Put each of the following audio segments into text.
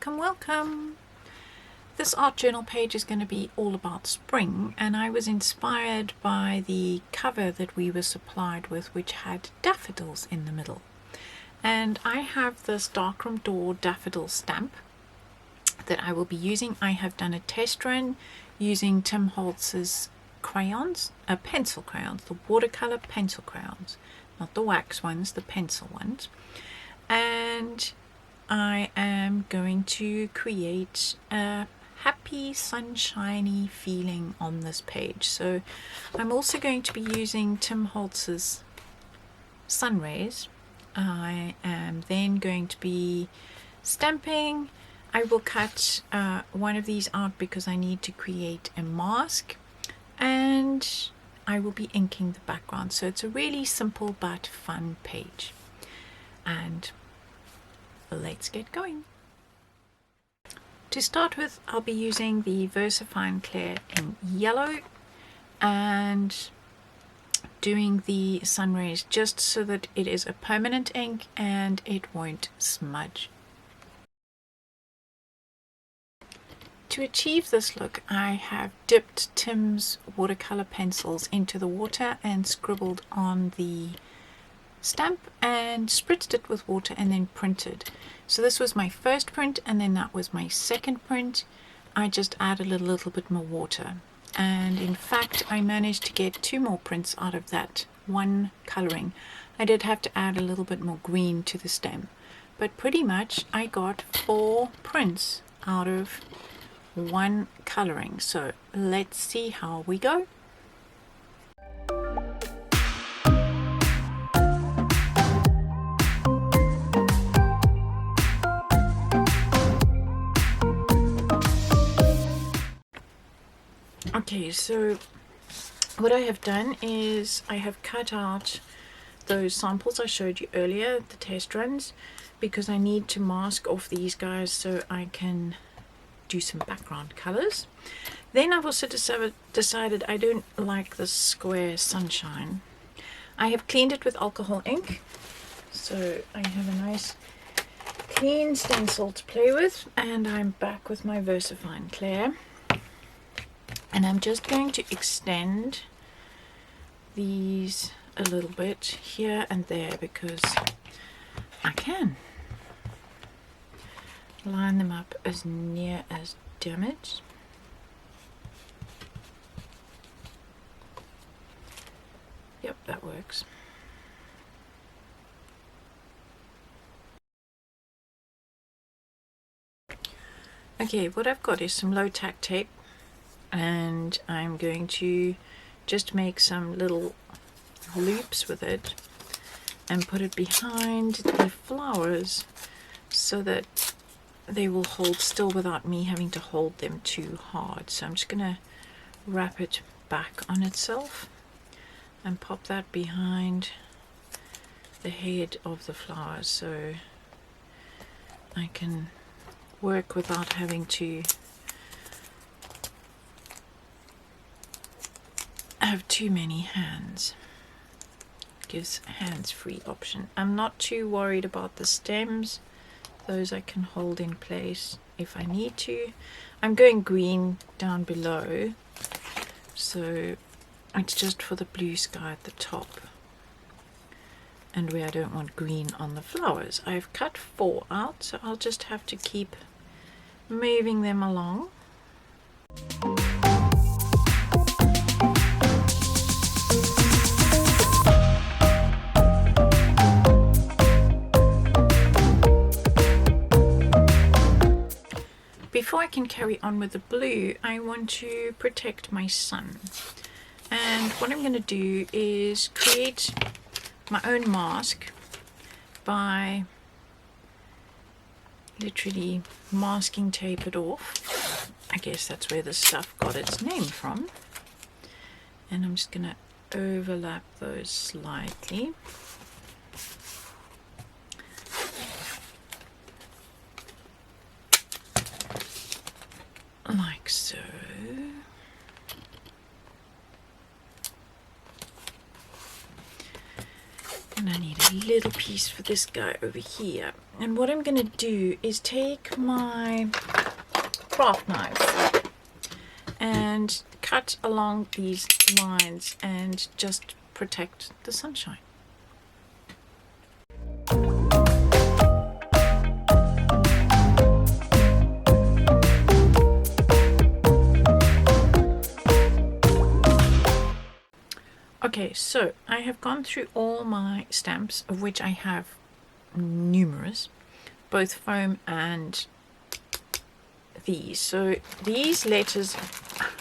Welcome, welcome! This art journal page is going to be all about spring, and I was inspired by the cover that we were supplied with, which had daffodils in the middle. And I have this Darkroom Door daffodil stamp that I will be using. I have done a test run using Tim Holtz's crayons, pencil crayons, the watercolor pencil crayons, not the wax ones, the pencil ones. And I am going to create a happy sunshiny feeling on this page. So I'm also going to be using Tim Holtz's sun rays. I am then going to be stamping. I will cut one of these out because I need to create a mask, and I will be inking the background. So it's a really simple but fun page, and let's get going. To start with, I'll be using the VersaFine Clear in yellow and doing the sun rays just so that it is a permanent ink and it won't smudge. To achieve this look, I have dipped Tim's watercolor pencils into the water and scribbled on the stamp and spritzed it with water and then printed. So this was my first print, and then that was my second print. I just added a little bit more water, and in fact I managed to get 2 more prints out of that one coloring. I did have to add a little bit more green to the stem, but pretty much I got 4 prints out of one coloring. So let's see how we go. Okay, so what I have done is I have cut out those samples I showed you earlier, the test runs, because I need to mask off these guys so I can do some background colors. Then I've also decided I don't like the square sunshine. I have cleaned it with alcohol ink, so I have a nice clean stencil to play with, and I'm back with my VersaFine Clear. And I'm just going to extend these a little bit here and there because I can. Line them up as near as damaged. Yep, that works. Okay, what I've got is some low tack tape, and I'm going to just make some little loops with it and put it behind the flowers so that they will hold still without me having to hold them too hard. So I'm just going to wrap it back on itself and pop that behind the head of the flowers so I can work without having to have too many hands. Gives hands-free option. I'm not too worried about the stems. Those I can hold in place if I need to. I'm going green down below, so it's just for the blue sky at the top and where I don't want green on the flowers. I've cut 4 out, so I'll just have to keep moving them along. Before I can carry on with the blue, I want to protect my sun. And what I'm going to do is create my own mask by literally masking tape it off. I guess that's where this stuff got its name from. And I'm just going to overlap those slightly. Like so. And I need a little piece for this guy over here. And what I'm going to do is take my craft knife and cut along these lines and just protect the sunshine. Okay, so I have gone through all my stamps, of which I have numerous, both foam and these. So these letters,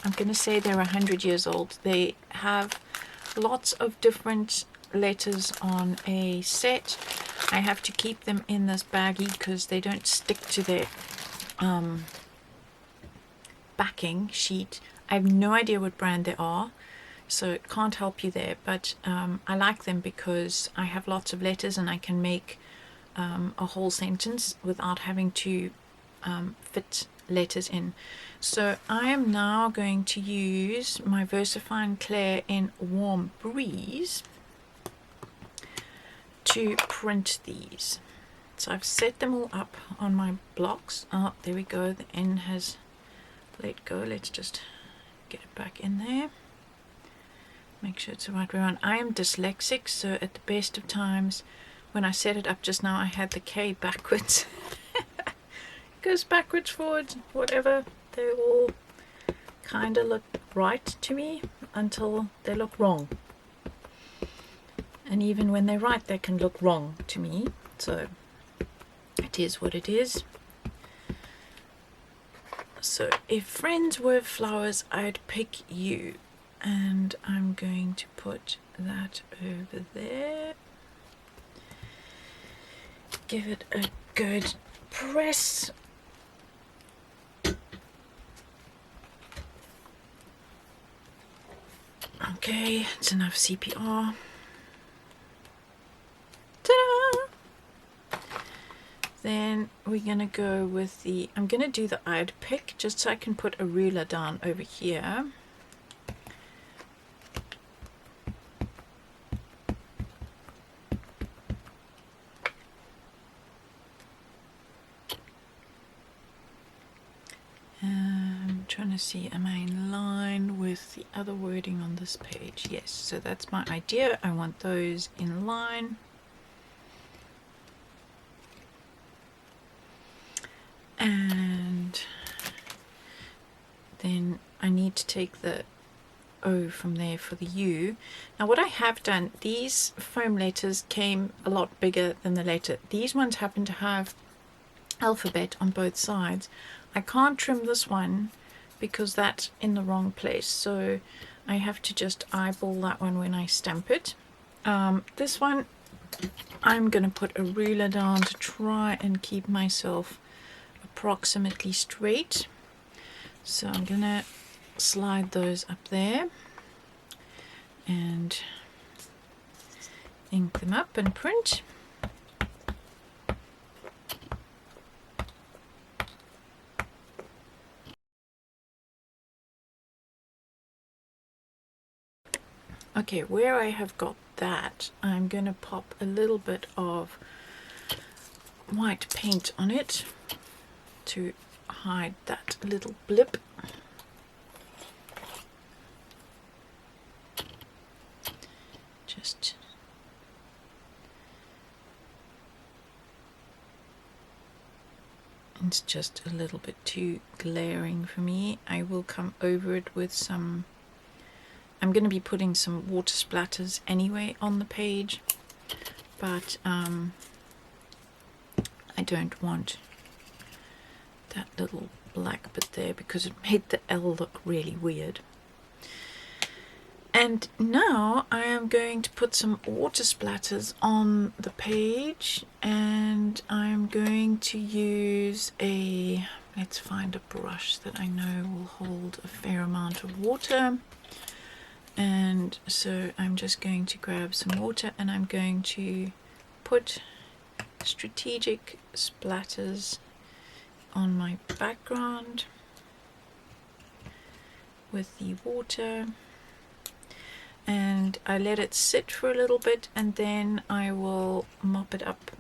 I'm going to say they're 100 years old. They have lots of different letters on a set. I have to keep them in this baggie because they don't stick to their backing sheet. I have no idea what brand they are, so can't help you there, but I like them because I have lots of letters and I can make a whole sentence without having to fit letters in. So I am now going to use my VersaFine Clair in Warm Breeze to print these. So I've set them all up on my blocks. Oh, there we go, the N has let go. Let's just get it back in there. Make sure it's the right way around. I am dyslexic, so at the best of times, when I set it up just now, I had the K backwards. Goes backwards, forwards, whatever. They all kind of look right to me until they look wrong. And even when they're right, they can look wrong to me. So it is what it is. So if friends were flowers, I'd pick you. And I'm going to put that over there. Give it a good press. Okay, it's enough CPR. Ta-da! Then we're gonna go with the, I'm gonna do the I'd pick just so I can put a ruler down over here. Trying to see, am I in line with the other wording on this page? Yes, so that's my idea. I want those in line. And then I need to take the O from there for the U. Now what I have done, these foam letters came a lot bigger than the letter. These ones happen to have alphabet on both sides. I can't trim this one because that's in the wrong place, so I have to just eyeball that one when I stamp it. This one I'm going to put a ruler down to try and keep myself approximately straight. So I'm going to slide those up there and ink them up and print. Okay, where I have got that, I'm going to pop a little bit of white paint on it to hide that little blip. Just it's just a little bit too glaring for me. I will come over it with some, I'm going to be putting some water splatters anyway on the page, but I don't want that little black bit there because it made the L look really weird. And now I am going to put some water splatters on the page, and I'm going to use a, let's find a brush that I know will hold a fair amount of water. And so I'm just going to grab some water and I'm going to put strategic splatters on my background with the water. and I let it sit for a little bit, and then I will mop it up.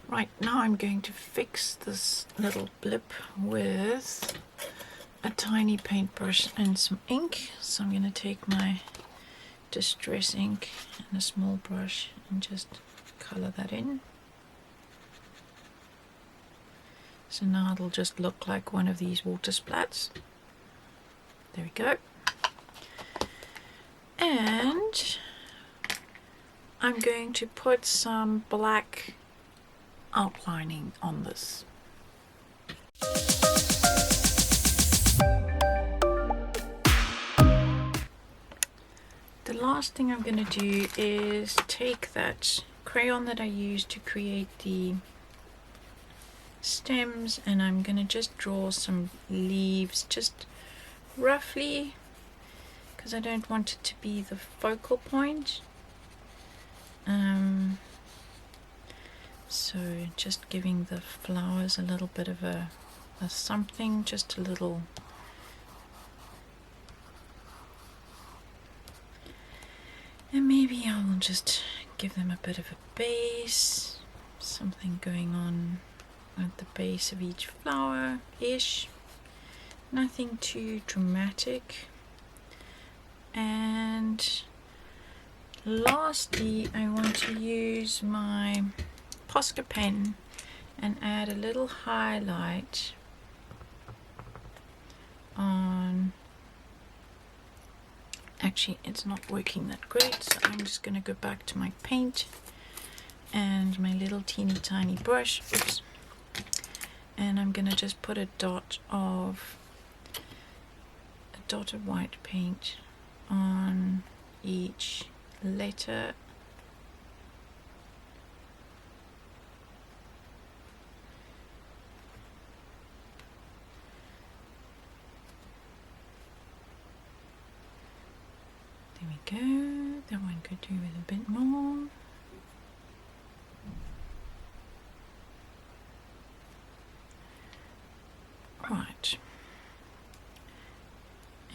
Right, now I'm going to fix this little blip with a tiny paintbrush and some ink. So I'm going to take my distress ink and a small brush and just colour that in. So now it'll just look like one of these water splats. There we go. And I'm going to put some black outlining on this. The last thing I'm going to do is take that crayon that I used to create the stems, and I'm going to just draw some leaves, just roughly, because I don't want it to be the focal point. So just giving the flowers a little bit of a something, just a little. And maybe I will just give them a bit of a base, something going on at the base of each flower-ish. Nothing too dramatic. And lastly, I want to use my Posca pen and add a little highlight on. Actually, it's not working that great, so I'm just going to go back to my paint and my little teeny tiny brush. Oops. And I'm going to just put a dot of white paint on each letter. There we go. That one could do with a bit more. Right.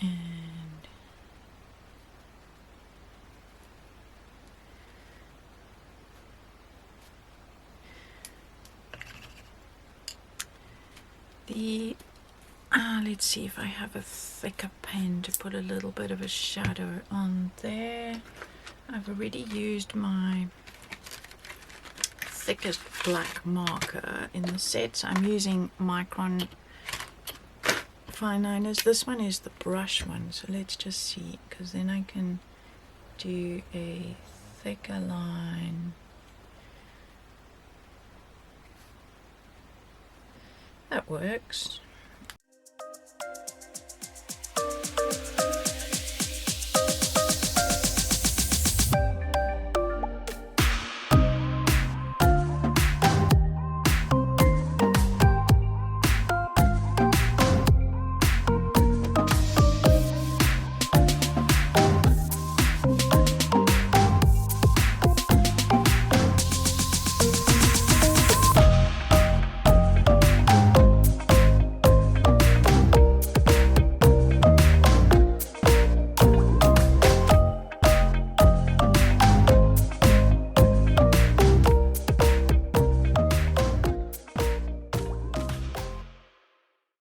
And let's see if I have a thicker pen to put a little bit of a shadow on there. I've already used my thickest black marker in the set. So I'm using Micron fine liners. This one is the brush one, so let's just see, because then I can do a thicker line. That works.